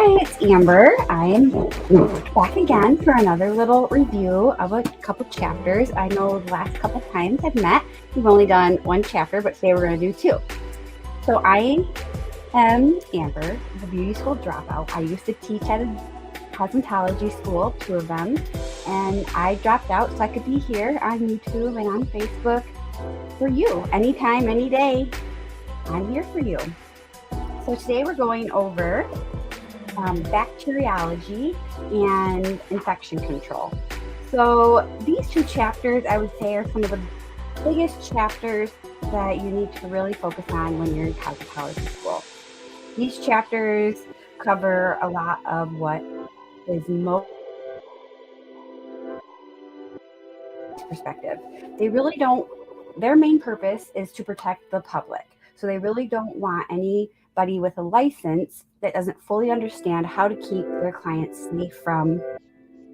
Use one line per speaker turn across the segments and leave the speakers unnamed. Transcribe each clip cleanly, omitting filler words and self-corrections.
Hi, it's Amber. I am back again for another little review of a couple chapters. I know the last couple times I've met, we've only done one chapter, but today we're going to do two. So I am Amber, the beauty school dropout. I used to teach at a cosmetology school, two of them, and I dropped out so I could be here on YouTube and on Facebook for you. Anytime, any day, I'm here for you. So today we're going over bacteriology and infection control. So these two chapters, I would say, are some of the biggest chapters that you need to really focus on when you're in cosmetology school. These chapters cover a lot of what is most perspective. They really don't, their main purpose is to protect the public. So they really don't want anybody with a license that doesn't fully understand how to keep their clients safe from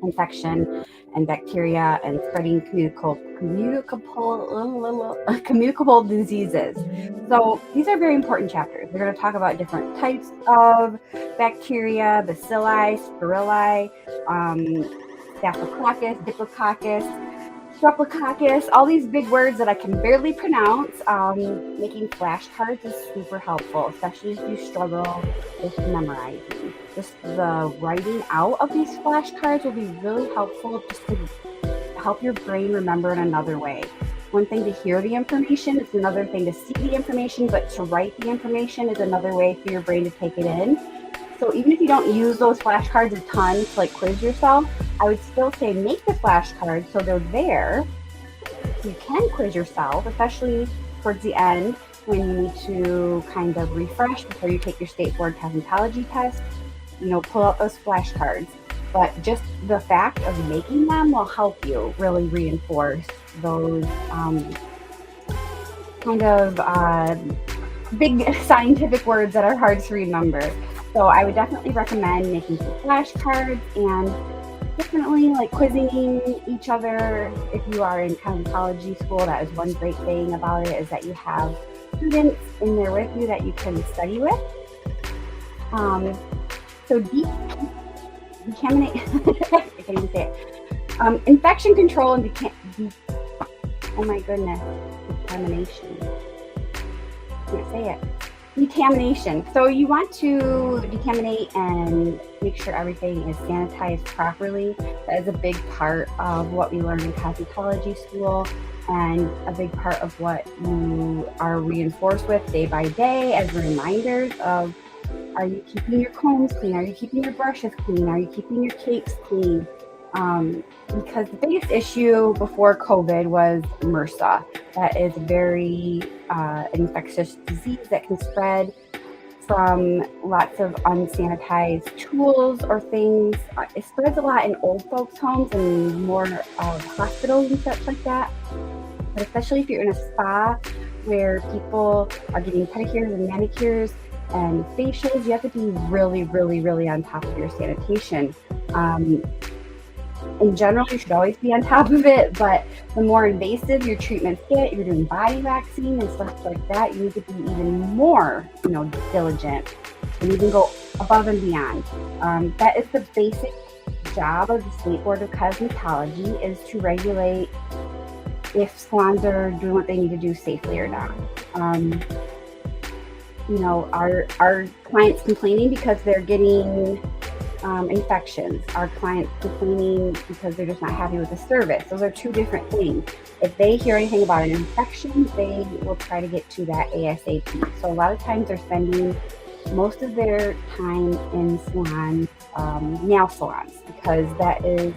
infection and bacteria and spreading communicable diseases. So these are very important chapters. We're going to talk about different types of bacteria, bacilli, spirili, staphylococcus, diplococcus, streptococcus, all these big words that I can barely pronounce. Making flashcards is super helpful, especially if you struggle with memorizing. Just the writing out of these flashcards will be really helpful just to help your brain remember in another way. One thing to hear the information, it's another thing to see the information, but to write the information is another way for your brain to take it in. So even if you don't use those flashcards a ton to quiz yourself, I would still say make the flashcards so they're there so you can quiz yourself, especially towards the end when you need to kind of refresh before you take your state board cosmetology test. Pull out those flashcards. But just the fact of making them will help you really reinforce those big scientific words that are hard to remember. So I would definitely recommend making some flashcards and definitely quizzing each other. If you are in cosmetology school, that is one great thing about it, is that you have students in there with you that you can study with. So decontaminate, I can't even say it. Infection control and decontamination. I can't say it. Decontamination. So you want to decontaminate and make sure everything is sanitized properly. That is a big part of what we learn in cosmetology school and a big part of what you are reinforced with day by day as reminders of, are you keeping your combs clean? Are you keeping your brushes clean? Are you keeping your cakes clean? Because the biggest issue before COVID was MRSA. That is a very infectious disease that can spread from lots of unsanitized tools or things. It spreads a lot in old folks' homes and more hospitals and such like that. But especially if you're in a spa where people are getting pedicures and manicures and facials, you have to be really, really, really on top of your sanitation. In general, you should always be on top of it, but the more invasive your treatments get, you're doing body waxing and stuff like that, you need to be even more, diligent and even go above and beyond. That is the basic job of the State Board of Cosmetology, is to regulate if salons are doing what they need to do safely or not. Our clients complaining because they're getting infections. Our clients complaining because they're just not happy with the service. Those are two different things. If they hear anything about an infection, they will try to get to that ASAP. So a lot of times they're spending most of their time in salons, nail salons, because that is,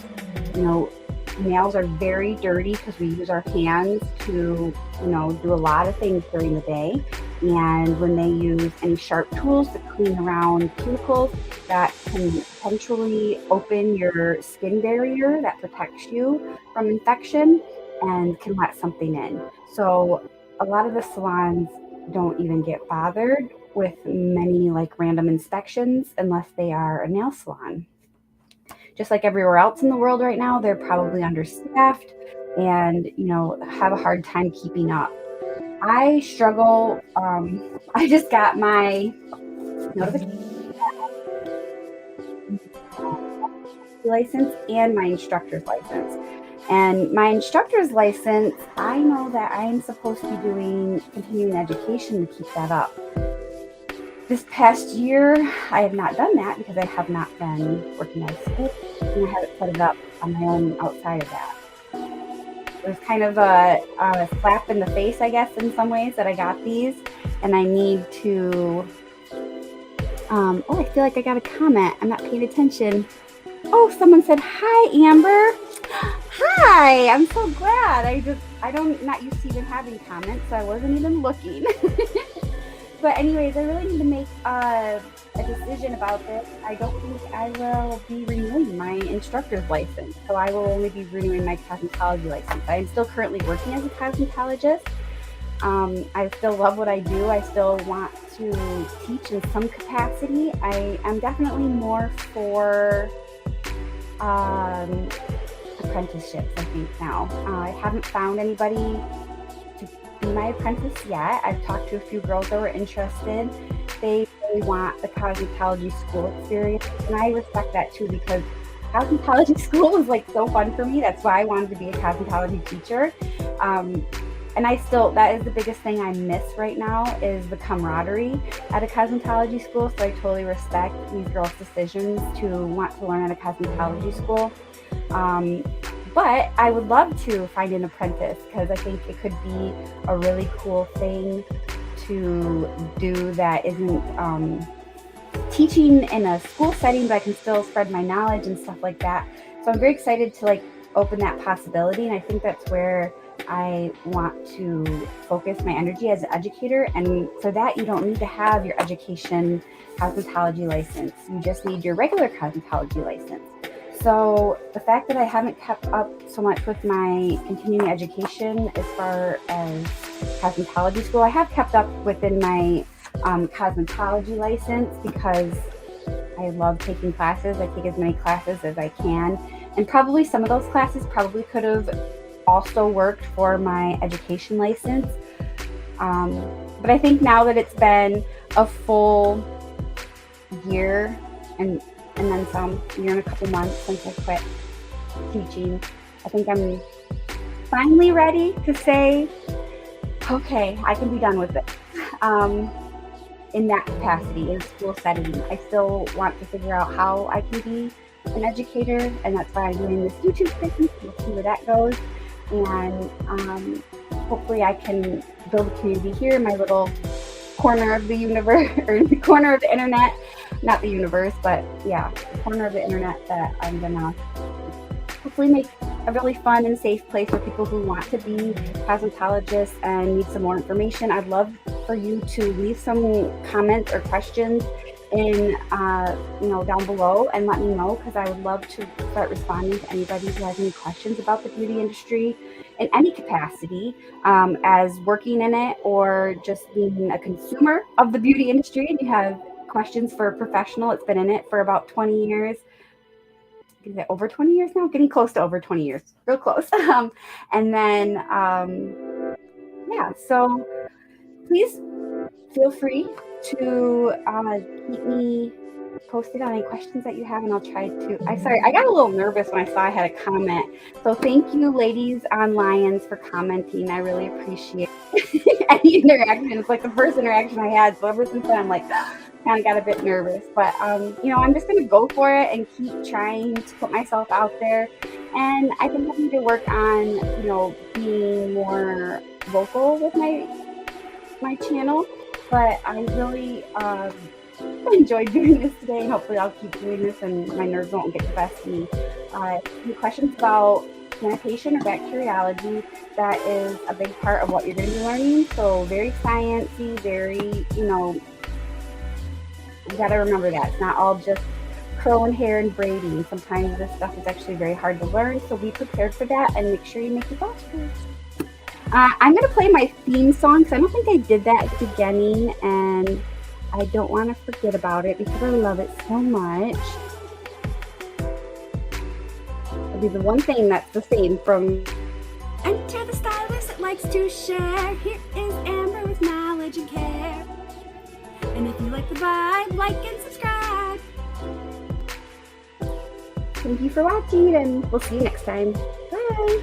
nails are very dirty because we use our hands to, do a lot of things during the day. And when they use any sharp tools to clean around cuticles, that can potentially open your skin barrier that protects you from infection and can let something in. So a lot of the salons don't even get bothered with many random inspections unless they are a nail salon. Just like everywhere else in the world right now, they're probably understaffed and, have a hard time keeping up. I struggle. I just got my notification license and my instructor's license. And my instructor's license, I know that I'm supposed to be doing continuing education to keep that up. This past year, I have not done that because I have not been working at a school, and I haven't set it up on my own outside of that. It was kind of a slap in the face, I guess, in some ways that I got these, and I need to. Oh, I feel like I got a comment. I'm not paying attention. Oh, someone said, "Hi, Amber." Hi, I'm so glad. I'm not used to even having comments, so I wasn't even looking. But anyways, I really need to make a decision about this. I don't think I will be renewing my instructor's license, so I will only be renewing my cosmetology license. I am still currently working as a cosmetologist. I still love what I do. I still want to teach in some capacity. I am definitely more for apprenticeships, I think, now. I haven't found anybody to be my apprentice yet. I've talked to a few girls that were interested. They really want the cosmetology school experience, and I respect that too, because cosmetology school is like so fun for me. That's why I wanted to be a cosmetology teacher. And that is the biggest thing I miss right now, is the camaraderie at a cosmetology school. So I totally respect these girls' decisions to want to learn at a cosmetology school. But I would love to find an apprentice, because I think it could be a really cool thing to do that isn't teaching in a school setting, but I can still spread my knowledge and stuff like that. So I'm very excited to open that possibility, and I think that's where I want to focus my energy as an educator. And for that, you don't need to have your education cosmetology license. You just need your regular cosmetology license. So the fact that I haven't kept up so much with my continuing education as far as cosmetology school, I have kept up within my cosmetology license, because I love taking classes. I take as many classes as I can. And probably some of those classes probably could have also worked for my education license. But I think now that it's been a full year and then some, year and a couple months since I quit teaching, I think I'm finally ready to say, okay, I can be done with it. In that capacity, in a school setting, I still want to figure out how I can be an educator, and that's why I'm doing this YouTube thing. We'll see where that goes. And hopefully I can build a community here in my little corner of the universe, or the corner of the internet, not the universe, but yeah, the corner of the internet, that I'm gonna hopefully make a really fun and safe place for people who want to be cosmetologists and need some more information. I'd love for you to leave some comments or questions in down below, and let me know, because I would love to start responding to anybody who has any questions about the beauty industry in any capacity, as working in it or just being a consumer of the beauty industry, and you have questions for a professional that's been in it for about 20 years. Is it over 20 years now? Getting close to over 20 years, real close. And then so please feel free to keep me posted on any questions that you have, and I'll try to. I got a little nervous when I saw I had a comment. So thank you, ladies on Lions, for commenting. I really appreciate any interaction. It's like the first interaction I had. So ever since then, I'm kind of got a bit nervous. But I'm just gonna go for it and keep trying to put myself out there. And I think I need to work on, being more vocal with my channel. But I really enjoyed doing this today, and hopefully I'll keep doing this and my nerves won't get the best of me. Any questions about sanitation or bacteriology, that is a big part of what you're going to be learning. So very sciencey, very, you got to remember that. It's not all just curling hair and braiding. Sometimes this stuff is actually very hard to learn, so be prepared for that and make sure you make your thoughts first. I'm going to play my theme song, because I don't think I did that at the beginning, and I don't want to forget about it because I love it so much. It'll be the one thing that's the same from
Enter the stylist that likes to share. Here is Amber with knowledge and care. And if you like the vibe, like and subscribe.
Thank you for watching, and we'll see you next time. Bye.